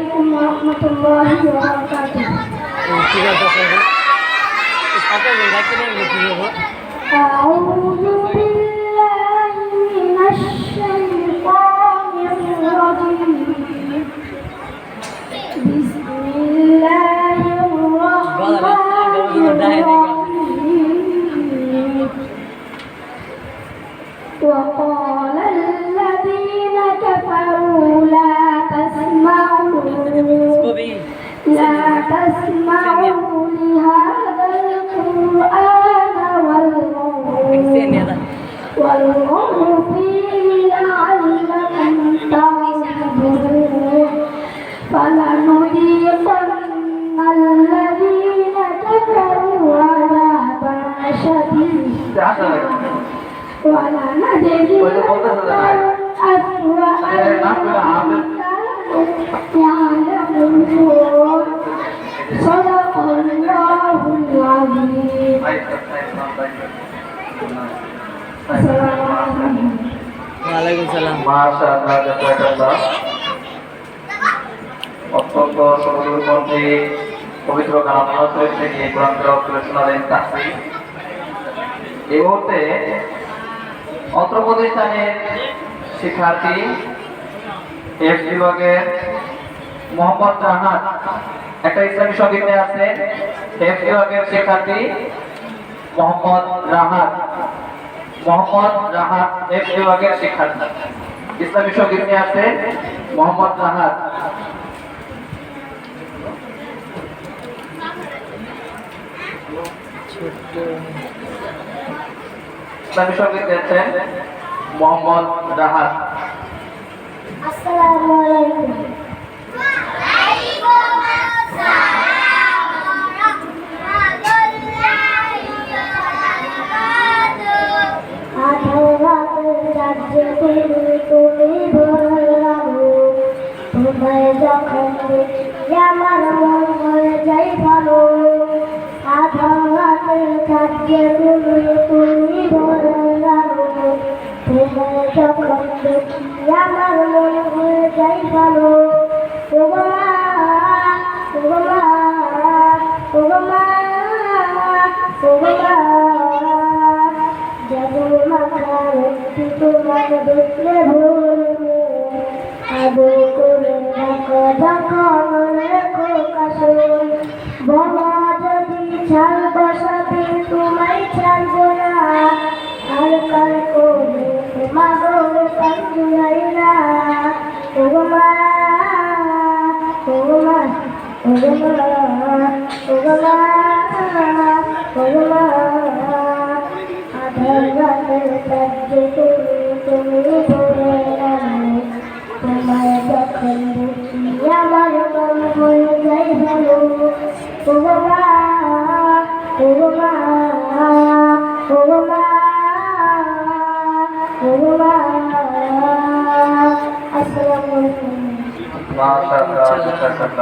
আলাইকুম ওয়া রাহমাতুল্লাহি ওয়া বারাকাতুহু। ঠিক আছে স্যার সাথে যাইতে নেই কি হবে আউযু বিল্লাহি মিনাশ শাইতানির রাজিম। বিসমিল্লাহির রাহমানির রাহিম। وقال الذين كفروا لا تسمعوا لهذا القرآن والغوا فيه لعلكم تعقلون فلنذيقن الذين كفروا عذابا شديدا ولنجزينهم أسوأ يعلمون صدق الله العظيم. السلام عليكم. ওয়ালাইকুম সালাম মাশাআল্লাহ জাযাকাল্লাহ। অত্যন্ত সুমধুর কণ্ঠে পবিত্র কালাম থেকে কোরআন তেলাওয়াত করে শোনালেন তাহসিন। এই মুহূর্তে অত্র প্রতিষ্ঠানের শিক্ষার্থী এফ বিভাগের মোহাম্মদ রাহাত একটা ইসলামী সঙ্গীত নিয়ে আসছে। এফ বিভাগের শিক্ষার্থী মোহাম্মদ রাহাত এফ বিভাগের শিক্ষার্থী ইসলামী সঙ্গীত নিয়ে আসছে মোহাম্মদ রাহাত। ইসলামী সঙ্গীত দিয়েছেন মোহাম্মদ রাহাত। আসসালামু আলাইকুম। তোমায় যখন দেখি আমার মন হয়ে যাই ভালো। আধার রাতের কাছে তুমি ভরে গেলো। তোমায় যখন দেখি আমার মন হয়ে যাই ভালো। ওগো মা, ওগো মা, ওগো মা, ওগো মা, যেমন মাথার একটু তোমার দেখলে ভরবো। আদর করে রাখো যখন রেখো কাছে। বলা যদি ছাড়বো সাথে তোমায় ছাড়বো না। আর কাল করে তোমার কাজুরাই না। ওগো মা, ওগো মা, ওগো মা, ওগো মা, ওগো মা, আধার রাতের কাজে তুমি ভরে গেলো। তোমায় যখন দেখি আমার মন হয়ে যায় ভালো। ওগো মা, ওগো মা, ওগো মা, ওগো মা। আসসালামু আলাইকুম। মাশাআল্লাহ জাযাকাল্লাহ।